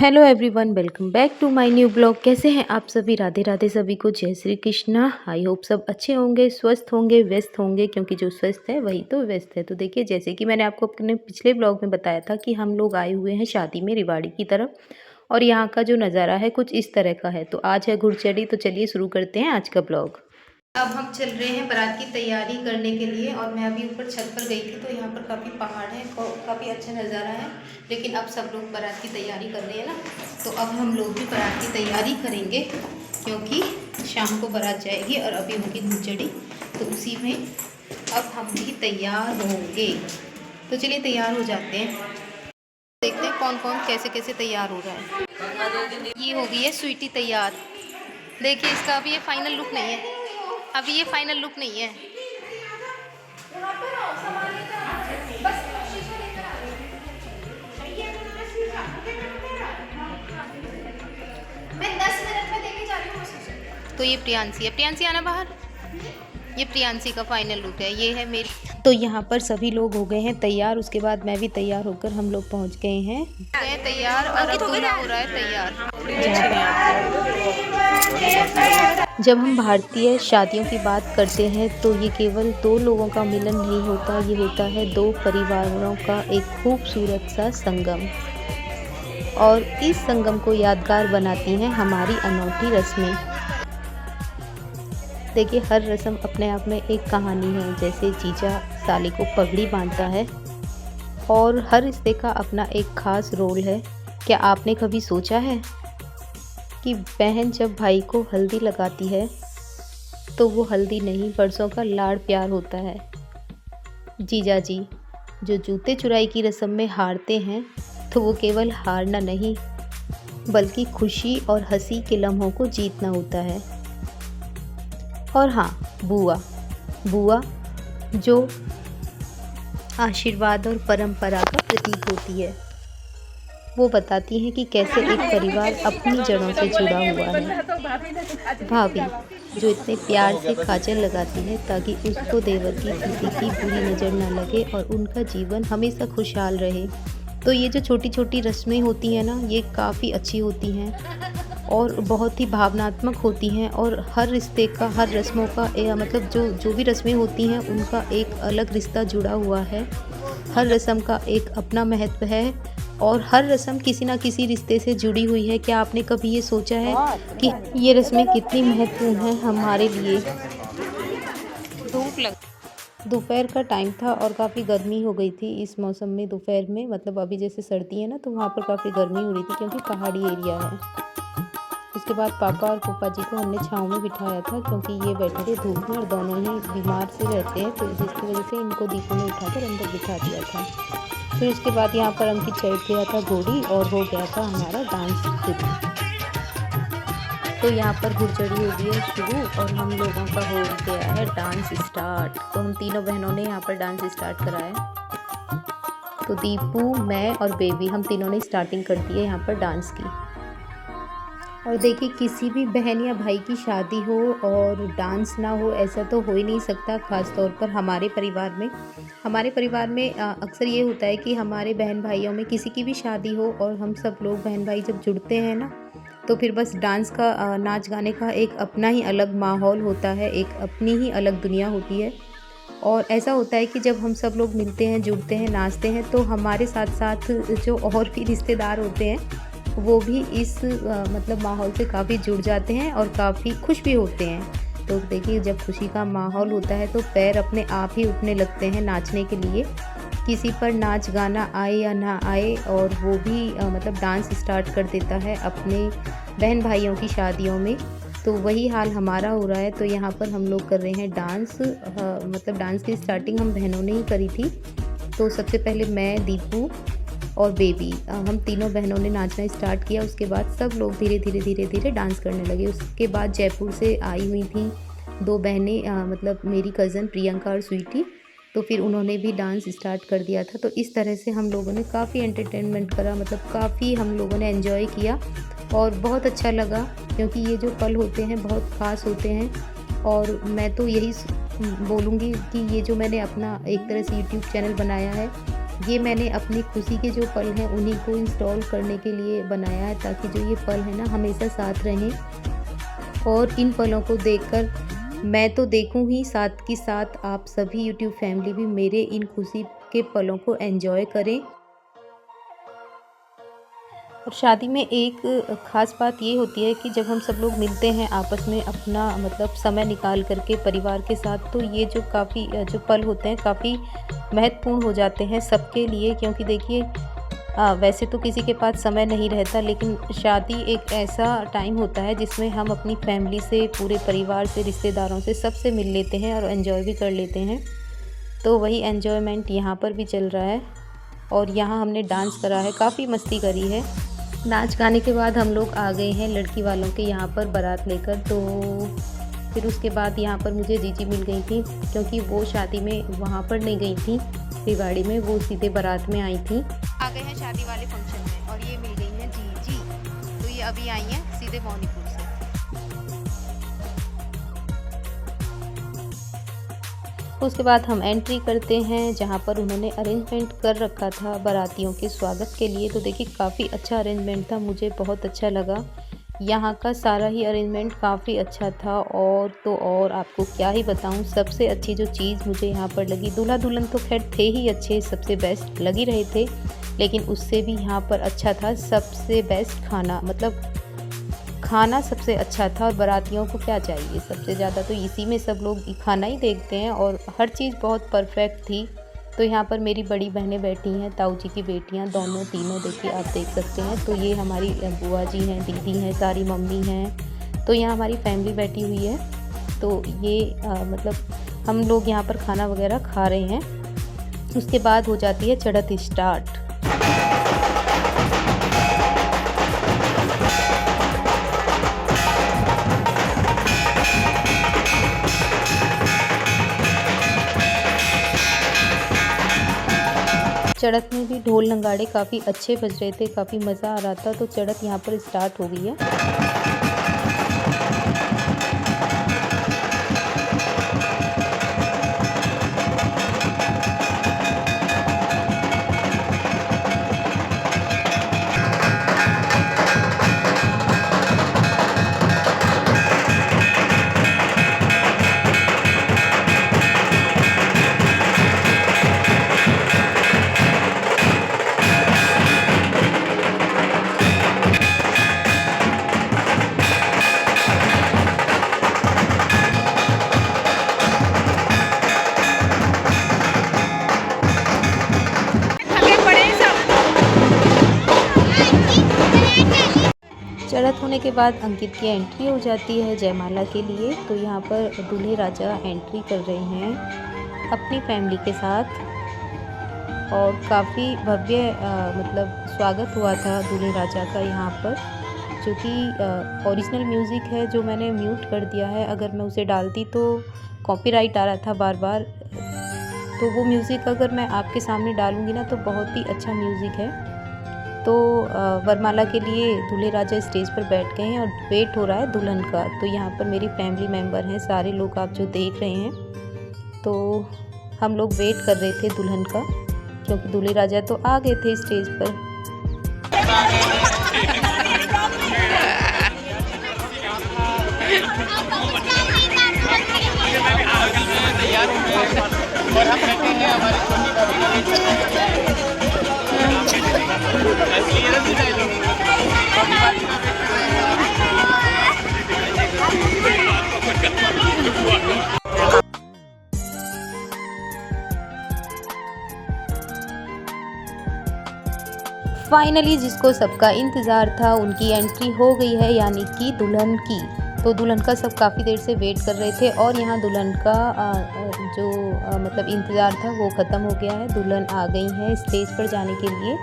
Hello everyone, welcome back to my new blog. कैसे हैं आप सभी? राधे राधे सभी को, जय श्री कृष्णा। आई होप सब अच्छे होंगे, स्वस्थ होंगे, व्यस्त होंगे, क्योंकि जो स्वस्थ है वही तो व्यस्त है। तो देखिए, जैसे कि मैंने आपको अपने पिछले ब्लॉग में बताया था कि हम लोग आए हुए हैं शादी में रिवाड़ी की तरफ, और यहाँ का जो नज़ारा है कुछ इस तरह का है। तो आज है घुड़चड़ी, तो चलिए शुरू करते हैं आज का ब्लॉग। अब हम चल रहे हैं बारात की तैयारी करने के लिए, और मैं अभी ऊपर छत पर गई थी तो यहाँ पर काफ़ी पहाड़ है, काफ़ी अच्छा नज़ारा है। लेकिन अब सब लोग बारात की तैयारी कर रहे हैं ना, तो अब हम लोग भी बारात की तैयारी करेंगे, क्योंकि शाम को बारात जाएगी और अभी होगी घुड़चड़ी, तो उसी में अब हम भी तैयार होंगे। तो चलिए तैयार हो जाते हैं, देखते हैं कौन कौन कैसे कैसे तैयार हो रहा है। ये हो गई है स्वीटी तैयार। देखिए, इसका अभी ये फाइनल लुक नहीं है, अभी ये फाइनल लुक नहीं है। मैं 10 मिनट में देके जा रही हूँ। तो ये प्रियांशी है, प्रियांशी आना बाहर। ये प्रियांशी का फाइनल लुक है, ये है मेरी। तो यहाँ पर सभी लोग हो गए हैं तैयार, उसके बाद मैं भी तैयार होकर हम लोग पहुँच गए हैं तैयार, और अब दूल्हा हो रहा है तैयार। जब हम भारतीय शादियों की बात करते हैं तो ये केवल दो लोगों का मिलन नहीं होता, ये होता है दो परिवारों का एक खूबसूरत सा संगम, और इस संगम को यादगार बनाती हैं हमारी अनोखी रस्में। देखिए, हर रस्म अपने आप में एक कहानी है। जैसे जीजा साली को पगड़ी बांधता है, और हर रिश्ते का अपना एक खास रोल है। क्या आपने कभी सोचा है कि बहन जब भाई को हल्दी लगाती है तो वो हल्दी नहीं, बरसों का लाड़ प्यार होता है। जीजा जी जो जूते चुराई की रस्म में हारते हैं, तो वो केवल हारना नहीं, बल्कि खुशी और हंसी के लम्हों को जीतना होता है। और हाँ, बुआ जो आशीर्वाद और परंपरा का प्रतीक होती है। वो बताती हैं कि कैसे एक परिवार अपनी जड़ों से जुड़ा हुआ है। भाभी जो इतने प्यार से काजल लगाती है ताकि उसको देवर की किसी की बुरी नज़र ना लगे और उनका जीवन हमेशा खुशहाल रहे। तो ये जो छोटी छोटी रस्में होती हैं ना, ये काफ़ी अच्छी होती हैं और बहुत ही भावनात्मक होती हैं, और हर रिश्ते का, हर रस्मों का मतलब जो भी रस्में होती हैं उनका एक अलग रिश्ता जुड़ा हुआ है। हर रस्म का एक अपना महत्व है, और हर रस्म किसी ना किसी रिश्ते से जुड़ी हुई है। क्या आपने कभी ये सोचा है कि ये रस्में कितनी महत्वपूर्ण हैं हमारे लिए? दोपहर का टाइम था और काफ़ी गर्मी हो गई थी इस मौसम में। दोपहर में मतलब अभी जैसे सर्दी है ना, तो वहाँ पर काफ़ी गर्मी हो रही थी, क्योंकि पहाड़ी एरिया है। उसके बाद पापा और फूफा जी को हमने छाँव में बिठाया था, क्योंकि ये बैठे थे धूप में और दोनों ही बीमार से रहते हैं, तो जिसकी वजह से इनको दीपों में उठाकर अंदर बिठा दिया था। फिर उसके बाद यहाँ पर अंकित चढ़ गया था घोड़ी, और हो गया था हमारा डांस शुरू। तो यहाँ पर घुड़चड़ी हो गई है शुरू, और हम लोगों का हो गया है डांस स्टार्ट। तो हम तीनों बहनों ने यहाँ पर डांस स्टार्ट कराया। तो दीपू, मैं और बेबी, हम तीनों ने स्टार्टिंग कर दी है यहाँ पर डांस की। और देखिए, किसी भी बहन या भाई की शादी हो और डांस ना हो, ऐसा तो हो ही नहीं सकता। ख़ास तौर पर हमारे परिवार में अक्सर ये होता है कि हमारे बहन भाइयों में किसी की भी शादी हो और हम सब लोग बहन भाई जब जुड़ते हैं ना, तो फिर बस डांस का, नाच गाने का एक अपना ही अलग माहौल होता है, एक अपनी ही अलग दुनिया होती है। और ऐसा होता है कि जब हम सब लोग मिलते हैं, जुड़ते हैं, नाचते हैं, तो हमारे साथ साथ जो और भी रिश्तेदार होते हैं वो भी इस मतलब माहौल से काफ़ी जुड़ जाते हैं और काफ़ी खुश भी होते हैं। तो देखिए, जब खुशी का माहौल होता है तो पैर अपने आप ही उठने लगते हैं नाचने के लिए, किसी पर नाच गाना आए या ना आए, और वो भी मतलब डांस स्टार्ट कर देता है अपने बहन भाइयों की शादियों में। तो वही हाल हमारा हो रहा है। तो यहाँ पर हम लोग कर रहे हैं डांस, मतलब डांस की स्टार्टिंग हम बहनों ने ही करी थी। तो सबसे पहले मैं, दीपू और बेबी, हम तीनों बहनों ने नाचना स्टार्ट किया। उसके बाद सब लोग धीरे धीरे डांस करने लगे। उसके बाद जयपुर से आई हुई थी दो बहनें, मतलब मेरी कज़न प्रियंका और स्वीटी, तो फिर उन्होंने भी डांस स्टार्ट कर दिया था। तो इस तरह से हम लोगों ने काफ़ी एंटरटेनमेंट करा, मतलब काफ़ी हम लोगों ने एंजॉय किया और बहुत अच्छा लगा, क्योंकि ये जो पल होते हैं बहुत ख़ास होते हैं। और मैं तो यही बोलूँगी कि ये जो मैंने अपना एक तरह से यूट्यूब चैनल बनाया है, ये मैंने अपनी खुशी के जो पल हैं उन्हीं को इंस्टॉल करने के लिए बनाया है, ताकि जो ये पल है ना हमेशा साथ रहें। और इन पलों को देखकर मैं तो देखूं ही, साथ के साथ आप सभी यूट्यूब फैमिली भी मेरे इन खुशी के पलों को एंजॉय करें। और शादी में एक ख़ास बात ये होती है कि जब हम सब लोग मिलते हैं आपस में, अपना मतलब समय निकाल करके परिवार के साथ, तो ये जो काफ़ी जो पल होते हैं काफ़ी महत्वपूर्ण हो जाते हैं सबके लिए। क्योंकि देखिए वैसे तो किसी के पास समय नहीं रहता, लेकिन शादी एक ऐसा टाइम होता है जिसमें हम अपनी फैमिली से, पूरे परिवार से, रिश्तेदारों से, सबसे मिल लेते हैं और एंजॉय भी कर लेते हैं। तो वही एंजॉयमेंट यहाँ पर भी चल रहा है। और यहाँ हमने डांस करा है, काफ़ी मस्ती करी है। नाच गाने के बाद हम लोग आ गए हैं लड़की वालों के यहाँ पर बारात लेकर। तो फिर उसके बाद यहाँ पर मुझे जीजी मिल गई थी, क्योंकि वो शादी में वहाँ पर नहीं गई थी रिवाड़ी में, वो सीधे बारात में आई थी। आ गए हैं शादी वाले फंक्शन में और ये मिल गई हैं जीजी। तो ये अभी आई हैं सीधे मौनीपुर से। उसके बाद हम एंट्री करते हैं जहाँ पर उन्होंने अरेंजमेंट कर रखा था बारातियों के स्वागत के लिए। तो देखिए काफ़ी अच्छा अरेंजमेंट था, मुझे बहुत अच्छा लगा। यहाँ का सारा ही अरेंजमेंट काफ़ी अच्छा था। और तो और आपको क्या ही बताऊँ, सबसे अच्छी जो चीज़ मुझे यहाँ पर लगी, दूल्हा दुल्हन तो खैर थे ही अच्छे, सबसे बेस्ट लग ही रहे थे, लेकिन उससे भी यहाँ पर अच्छा था सबसे बेस्ट खाना। मतलब खाना सबसे अच्छा था। और बारातियों को क्या चाहिए, सबसे ज़्यादा तो इसी में सब लोग खाना ही देखते हैं। और हर चीज़ बहुत परफेक्ट थी। तो यहाँ पर मेरी बड़ी बहनें बैठी हैं, ताऊ जी की बेटियाँ दोनों तीनों, देखिए आप देख सकते हैं। तो ये हमारी बुआ जी हैं, दीदी हैं, सारी मम्मी हैं। तो यहाँ हमारी फैमिली बैठी हुई है। तो ये मतलब हम लोग यहाँ पर खाना वगैरह खा रहे हैं। उसके बाद हो जाती है चढ़त स्टार्ट। चढ़त में भी ढोल नगाड़े काफ़ी अच्छे बज रहे थे, काफ़ी मज़ा आ रहा था। तो चढ़त यहाँ पर स्टार्ट हो गई है। चढ़त होने के बाद अंकित की एंट्री हो जाती है जयमाला के लिए। तो यहाँ पर दूल्हे राजा एंट्री कर रहे हैं अपनी फैमिली के साथ। और काफ़ी भव्य मतलब स्वागत हुआ था दूल्हे राजा का यहाँ पर, जो कि ओरिजिनल म्यूज़िक है, जो मैंने म्यूट कर दिया है। अगर मैं उसे डालती तो कॉपीराइट आ रहा था बार बार। तो वो म्यूज़िक अगर मैं आपके सामने डालूँगी ना, तो बहुत ही अच्छा म्यूज़िक है। तो वरमाला के लिए दूल्हे राजा स्टेज पर बैठ गए हैं और वेट हो रहा है दुल्हन का। तो यहाँ पर मेरी फैमिली मेम्बर हैं, सारे लोग आप जो देख रहे हैं। तो हम लोग वेट कर रहे थे दुल्हन का, क्योंकि दूल्हे राजा तो आ गए थे स्टेज पर। फाइनली जिसको सबका इंतज़ार था उनकी एंट्री हो गई है, यानी कि दुल्हन की। तो दुल्हन का सब काफ़ी देर से वेट कर रहे थे और यहाँ दुल्हन का जो मतलब इंतज़ार था वो ख़त्म हो गया है। दुल्हन आ गई है स्टेज पर जाने के लिए।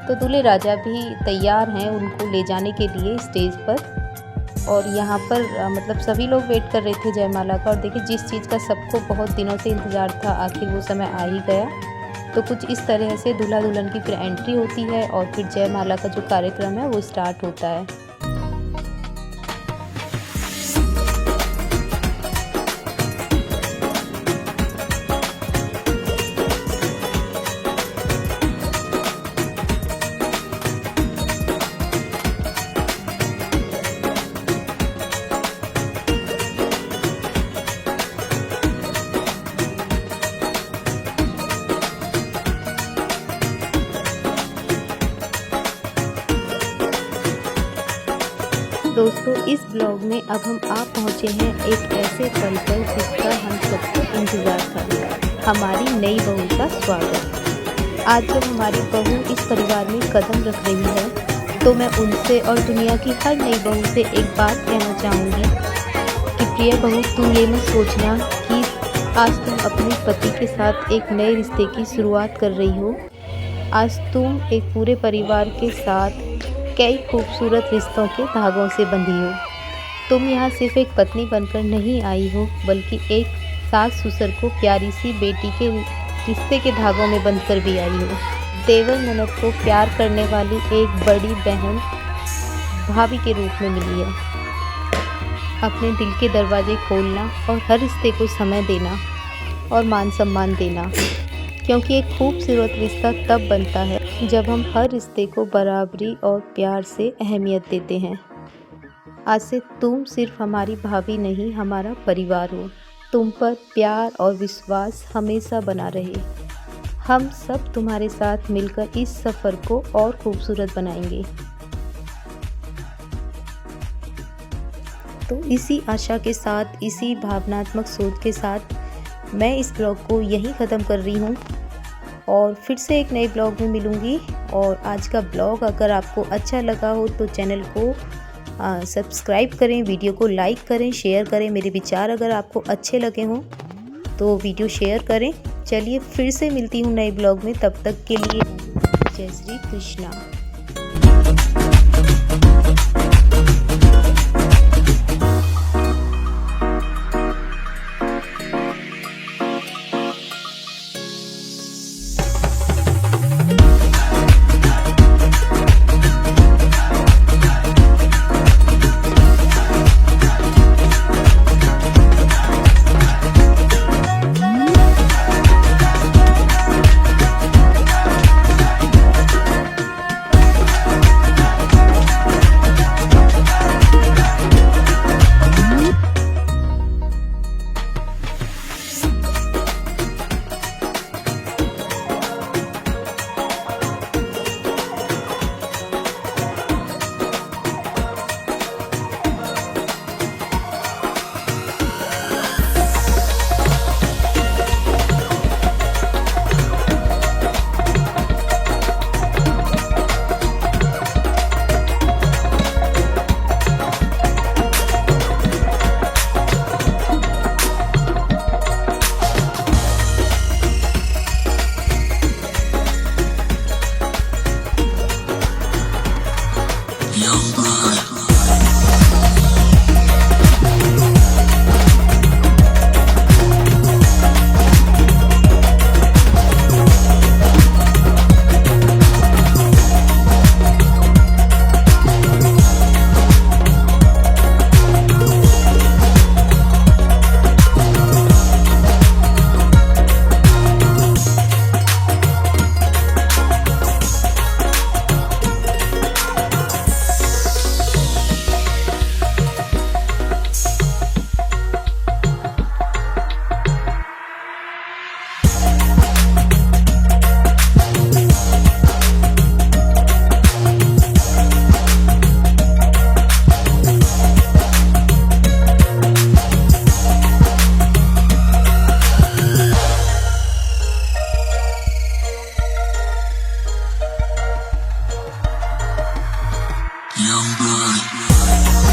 तो दूल्हे राजा भी तैयार हैं उनको ले जाने के लिए स्टेज पर। और यहाँ पर मतलब सभी लोग वेट कर रहे थे जयमाला का। और देखिए जिस चीज़ का सबको बहुत दिनों से इंतज़ार था, आखिर वो समय आ ही गया। तो कुछ इस तरह से दूल्हा दुल्हन की फिर एंट्री होती है और फिर जयमाला का जो कार्यक्रम है वो स्टार्ट होता है। दोस्तों, इस ब्लॉग में अब हम आ पहुँचे हैं एक ऐसे पल पर जिसका हम सबको इंतज़ार था, हमारी नई बहू का स्वागत। आज जब हमारी बहू इस परिवार में कदम रख रही है तो मैं उनसे और दुनिया की हर नई बहू से एक बात कहना चाहूँगी कि प्रिय बहू, तुम ये मत सोचना कि आज तुम अपने पति के साथ एक नए रिश्ते की शुरुआत कर रही हो। आज तुम एक पूरे परिवार के साथ कई खूबसूरत रिश्तों के धागों से बंधी हो। तुम यहाँ सिर्फ एक पत्नी बनकर नहीं आई हो, बल्कि एक सास ससुर को प्यारी सी बेटी के रिश्ते के धागों में बंधकर भी आई हो। देवर ननद को प्यार करने वाली एक बड़ी बहन भाभी के रूप में मिली है। अपने दिल के दरवाजे खोलना और हर रिश्ते को समय देना और मान सम्मान देना, क्योंकि एक खूबसूरत रिश्ता तब बनता है जब हम हर रिश्ते को बराबरी और प्यार से अहमियत देते हैं। आज से तुम सिर्फ हमारी भाभी नहीं, हमारा परिवार हो। तुम पर प्यार और विश्वास हमेशा बना रहे। हम सब तुम्हारे साथ मिलकर इस सफ़र को और खूबसूरत बनाएंगे। तो इसी आशा के साथ, इसी भावनात्मक सोच के साथ मैं इस ब्लॉग को यहीं ख़त्म कर रही हूँ और फिर से एक नए ब्लॉग में मिलूँगी। और आज का ब्लॉग अगर आपको अच्छा लगा हो तो चैनल को सब्सक्राइब करें, वीडियो को लाइक करें, शेयर करें। मेरे विचार अगर आपको अच्छे लगे हों तो वीडियो शेयर करें। चलिए फिर से मिलती हूँ नए ब्लॉग में, तब तक के लिए जय श्री कृष्णा। Young blood.